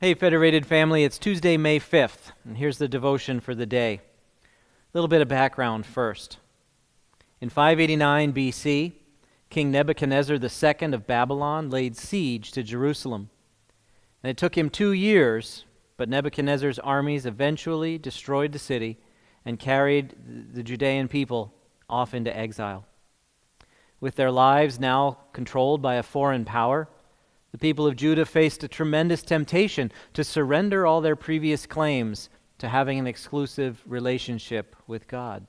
Hey, Federated family, it's Tuesday, May 5th, and here's the devotion for the day. A little bit of background first. In 589 BC, King Nebuchadnezzar II of Babylon laid siege to Jerusalem. And it took him 2 years, but Nebuchadnezzar's armies eventually destroyed the city and carried the Judean people off into exile. With their lives now controlled by a foreign power, the people of Judah faced a tremendous temptation to surrender all their previous claims to having an exclusive relationship with God.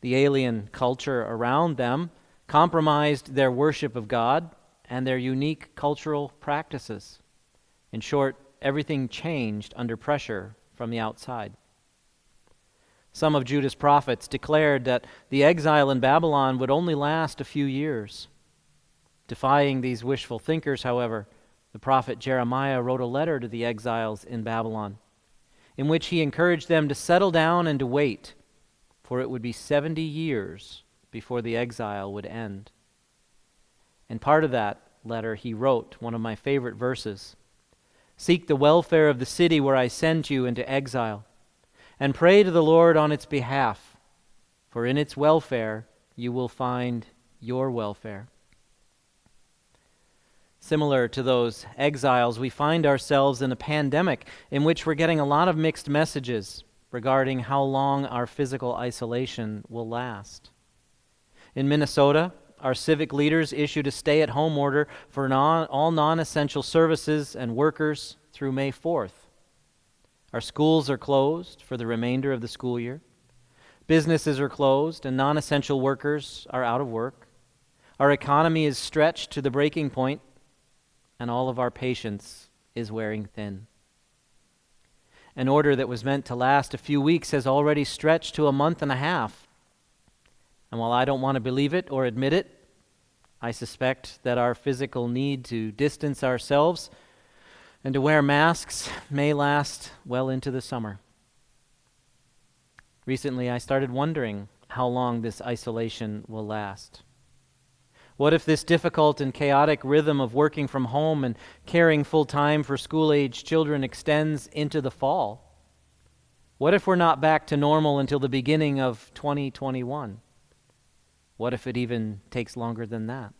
The alien culture around them compromised their worship of God and their unique cultural practices. In short, everything changed under pressure from the outside. Some of Judah's prophets declared that the exile in Babylon would only last a few years. Defying these wishful thinkers, however, the prophet Jeremiah wrote a letter to the exiles in Babylon, in which he encouraged them to settle down and to wait, for it would be 70 years before the exile would end. And part of that letter he wrote one of my favorite verses: "Seek the welfare of the city where I sent you into exile, and pray to the Lord on its behalf, for in its welfare you will find your welfare." Similar to those exiles, we find ourselves in a pandemic in which we're getting a lot of mixed messages regarding how long our physical isolation will last. In Minnesota, our civic leaders issued a stay-at-home order for all non-essential services and workers through May 4th. Our schools are closed for the remainder of the school year. Businesses are closed and non-essential workers are out of work. Our economy is stretched to the breaking point, and all of our patience is wearing thin. An order that was meant to last a few weeks has already stretched to a month and a half. And while I don't want to believe it or admit it, I suspect that our physical need to distance ourselves and to wear masks may last well into the summer. Recently, I started wondering how long this isolation will last. What if this difficult and chaotic rhythm of working from home and caring full-time for school-age children extends into the fall? What if we're not back to normal until the beginning of 2021? What if it even takes longer than that?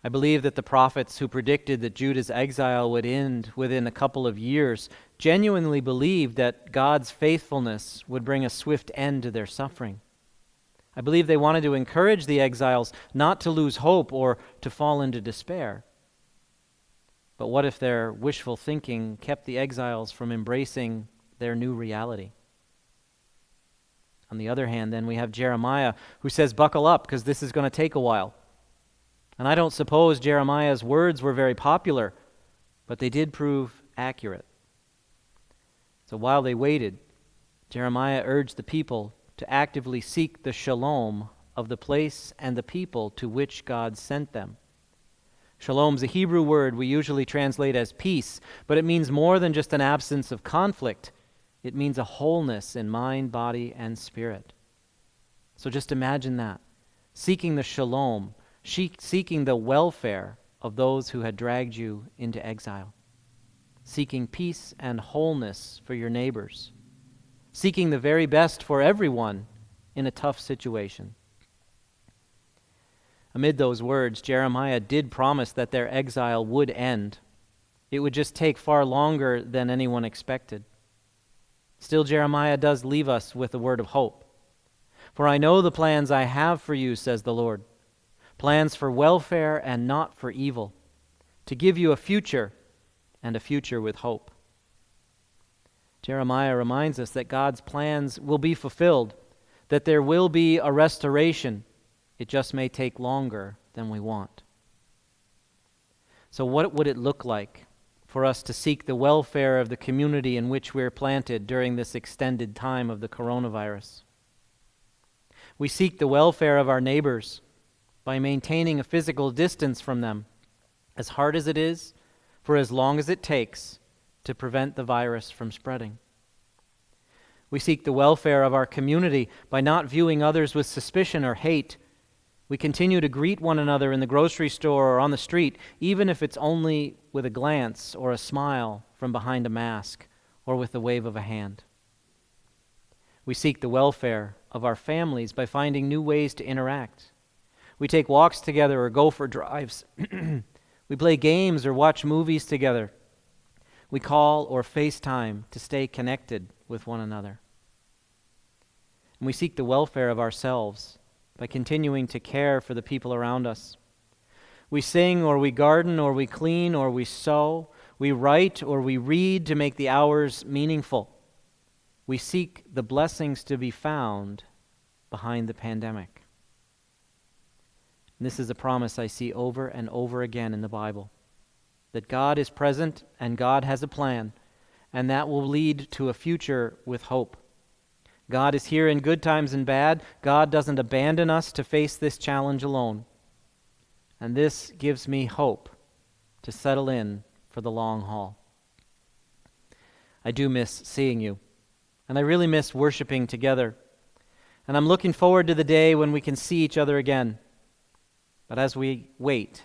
I believe that the prophets who predicted that Judah's exile would end within a couple of years genuinely believed that God's faithfulness would bring a swift end to their suffering. I believe they wanted to encourage the exiles not to lose hope or to fall into despair. But what if their wishful thinking kept the exiles from embracing their new reality? On the other hand, then, we have Jeremiah, who says, "Buckle up, because this is going to take a while." And I don't suppose Jeremiah's words were very popular, but they did prove accurate. So while they waited, Jeremiah urged the people to actively seek the shalom of the place and the people to which God sent them. Shalom's a Hebrew word we usually translate as peace, but it means more than just an absence of conflict. It means a wholeness in mind, body, and spirit. So just imagine that. Seeking the shalom, seeking the welfare of those who had dragged you into exile. Seeking peace and wholeness for your neighbors. Seeking the very best for everyone in a tough situation. Amid those words, Jeremiah did promise that their exile would end. It would just take far longer than anyone expected. Still, Jeremiah does leave us with a word of hope. "For I know the plans I have for you, says the Lord, plans for welfare and not for evil, to give you a future and a future with hope." Jeremiah reminds us that God's plans will be fulfilled, that there will be a restoration. It just may take longer than we want. So what would it look like for us to seek the welfare of the community in which we're planted during this extended time of the coronavirus? We seek the welfare of our neighbors by maintaining a physical distance from them, as hard as it is, for as long as it takes, to prevent the virus from spreading. We seek the welfare of our community by not viewing others with suspicion or hate. We continue to greet one another in the grocery store or on the street, even if it's only with a glance or a smile from behind a mask or with the wave of a hand. We seek the welfare of our families by finding new ways to interact. We take walks together or go for drives. We play games or watch movies together. We call or FaceTime to stay connected with one another. And we seek the welfare of ourselves by continuing to care for the people around us. We sing or we garden or we clean or we sew. We write or we read to make the hours meaningful. We seek the blessings to be found behind the pandemic. And this is a promise I see over and over again in the Bible, that God is present and God has a plan, and that will lead to a future with hope. God is here in good times and bad. God doesn't abandon us to face this challenge alone. And this gives me hope to settle in for the long haul. I do miss seeing you, and I really miss worshiping together. And I'm looking forward to the day when we can see each other again. But as we wait,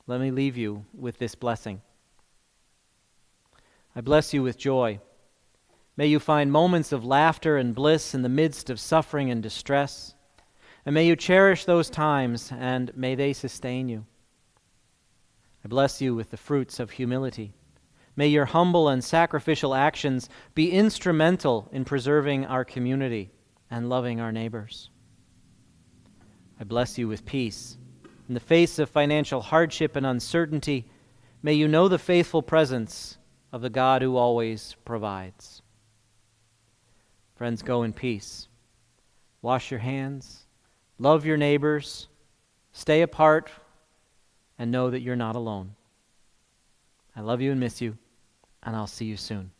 let me leave you with this blessing. I bless you with joy. May you find moments of laughter and bliss in the midst of suffering and distress. And may you cherish those times, and may they sustain you. I bless you with the fruits of humility. May your humble and sacrificial actions be instrumental in preserving our community and loving our neighbors. I bless you with peace. In the face of financial hardship and uncertainty, may you know the faithful presence of the God who always provides. Friends, go in peace. Wash your hands. Love your neighbors. Stay apart and know that you're not alone. I love you and miss you, and I'll see you soon.